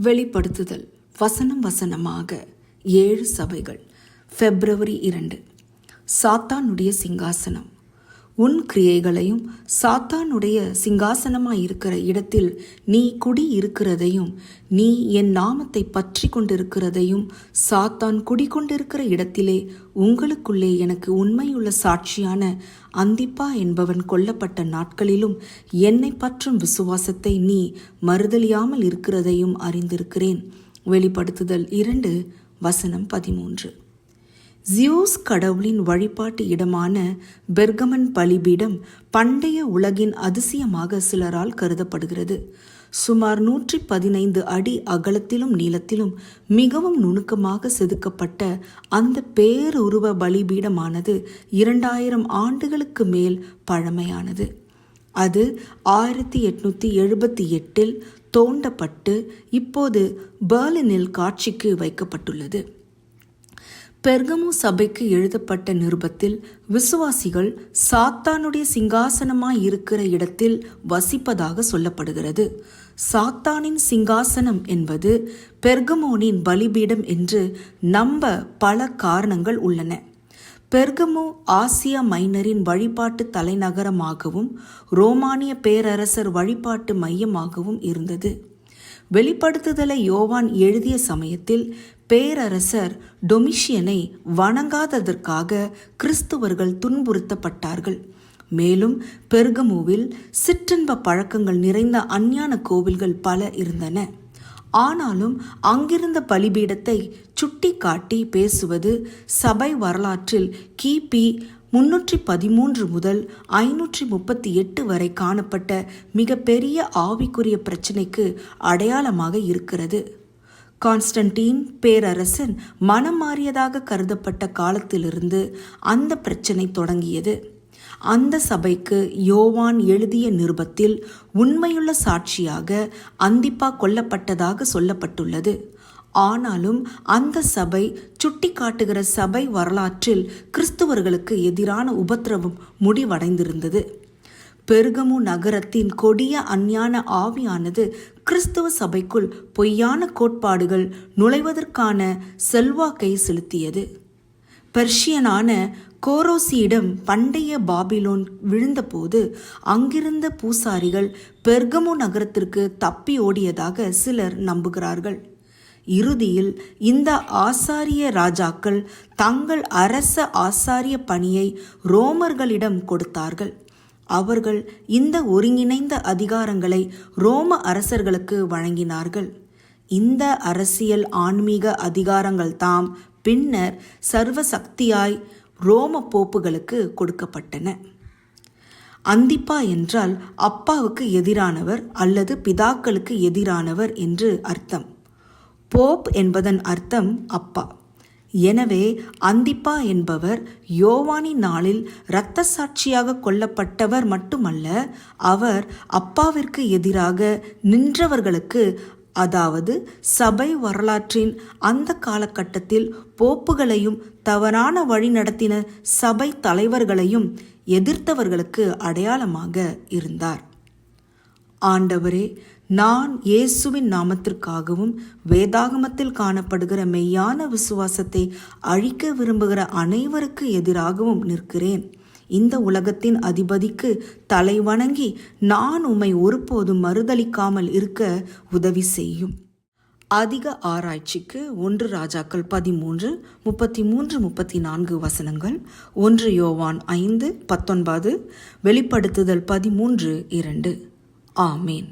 வெளிப்படுத்துதல் வசனம் வசனமாக 7 சபைகள். February 2. சாத்தானுடைய சிங்காசனம். உன் கிரியைகளையும் சாத்தானுடைய சிங்காசனமாயிருக்கிற இடத்தில் நீ குடி இருக்கிறதையும் நீ என் நாமத்தை பற்றி கொண்டிருக்கிறதையும் சாத்தான் குடிகொண்டிருக்கிற இடத்திலே உங்களுக்குள்ளே எனக்கு உண்மையுள்ள சாட்சியான அந்திப்பா என்பவன் கொல்லப்பட்ட நாட்களிலும் என்னை பற்றும் விசுவாசத்தை நீ மறுதலியாமல் இருக்கிறதையும் அறிந்திருக்கிறேன். வெளிப்படுத்துதல் 2 வசனம் 13. ஜியூஸ் கடவுளின் வழிபாட்டு இடமான பெர்கமன் பலிபீடம் பண்டைய உலகின் அதிசயமாக சிலரால் கருதப்படுகிறது. சுமார் 115 அடி அகலத்திலும் நீளத்திலும் மிகவும் நுணுக்கமாக செதுக்கப்பட்ட அந்த பேருருவ பலிபீடமானது 2000 ஆண்டுகளுக்கு மேல் பழமையானது. அது 1878 தோண்டப்பட்டு இப்போது பெர்லினில் காட்சிக்கு வைக்கப்பட்டுள்ளது. பெர்கமு சபைக்கு எழுதப்பட்ட நிருபத்தில் விசுவாசிகள் சாத்தானுடைய சிங்காசனமாய் இருக்கிற இடத்தில் வசிப்பதாக சொல்லப்படுகிறது. சாத்தானின் சிங்காசனம் என்பது பெர்கமோனின் பலிபீடம் என்று நம்ப பல காரணங்கள் உள்ளன. பெர்கமு ஆசியா மைனரின் வழிபாட்டு தலைநகரமாகவும் ரோமானிய பேரரசர் வழிபாட்டு மையமாகவும் இருந்தது. வெளிப்படுத்துதலை யோவான் எழுதிய சமயத்தில் பேரரசர் டொமிஷியனை வணங்காததற்காக கிறிஸ்துவர்கள் துன்புறுத்தப்பட்டார்கள். மேலும் பெர்கமுவில் சிற்றின்ப பழக்கங்கள் நிறைந்த அஞ்ஞான கோவில்கள் பல இருந்தன. ஆனாலும் அங்கிருந்த பலிபீடத்தை சுட்டி காட்டி பேசுவது சபை வரலாற்றில் கிபி 313 முதல் 538 வரை காணப்பட்ட மிகப்பெரிய ஆவிக்குரிய பிரச்சினைக்கு அடையாளமாக இருக்கிறது. கான்ஸ்டன்டீன் பேரரசன் மனம் மாறியதாக கருதப்பட்ட காலத்திலிருந்து அந்த பிரச்சினை தொடங்கியது. அந்த சபைக்கு யோவான் எழுதிய நிருபத்தில் உண்மையுள்ள சாட்சியாக அந்திப்பா கொல்லப்பட்டதாக சொல்லப்பட்டுள்ளது. ஆனாலும் அந்த சபை சுட்டி காட்டுகிற சபை வரலாற்றில் கிறிஸ்துவர்களுக்கு எதிரான உபத்திரவம் முடிவடைந்திருந்தது. பெர்கமு நகரத்தின் கொடிய அஞ்ஞான ஆவியானது கிறிஸ்துவ சபைக்குள் பொய்யான கோட்பாடுகள் நுழைவதற்கான செல்வாக்கை செலுத்தியது. பெர்ஷியனான கோரோசியிடம் பண்டைய பாபிலோன் விழுந்தபோது அங்கிருந்த பூசாரிகள் பெர்கமு நகரத்திற்கு தப்பி ஓடியதாக சிலர் நம்புகிறார்கள். இறுதியில் இந்த ஆசாரிய ராஜாக்கள் தங்கள் அரச ஆசாரிய பணியை ரோமர்களிடம் கொடுத்தார்கள். அவர்கள் இந்த ஒருங்கிணைந்த அதிகாரங்களை ரோம அரசர்களுக்கு வழங்கினார்கள். இந்த அரசியல் ஆன்மீக அதிகாரங்கள் தாம் பின்னர் சர்வசக்தியாய் ரோம போப்புகளுக்கு கொடுக்கப்பட்டன. அந்திப்பா என்றால் அப்பாவுக்கு எதிரானவர் அல்லது பிதாக்களுக்கு எதிரானவர் என்று அர்த்தம். போப் என்பதன் அர்த்தம் அப்பா. எனவே அந்திப்பா என்பவர் யோவானின் நாளில் இரத்த சாட்சியாக கொல்லப்பட்டவர் மட்டுமல்ல, அவர் அப்பாவிற்கு எதிராக நின்றவர்களுக்கு, அதாவது சபை வரலாற்றின் அந்த காலகட்டத்தில் போப்புகளையும் தவறான வழி நடத்தின சபை தலைவர்களையும் எதிர்த்தவர்களுக்கு அடையாளமாக இருந்தார். ஆண்டவரே, நான் இயேசுவின் நாமத்திற்காகவும் வேதாகமத்தில் காணப்படுகிற மெய்யான விசுவாசத்தை அழிக்க விரும்புகிற அனைவருக்கு எதிராகவும் நிற்கிறேன். இந்த உலகத்தின் அதிபதிக்கு தலை வணங்கி நான் உம்மை ஒருபோதும் மறுதலிக்காமல் இருக்க உதவி செய்யும். அதிக ஆராய்ச்சிக்கு 1 ராஜாக்கள் 13 33 34 வசனங்கள், 1 யோவான் 5 19, வெளிப்படுத்துதல் 13 2. ஆமேன்.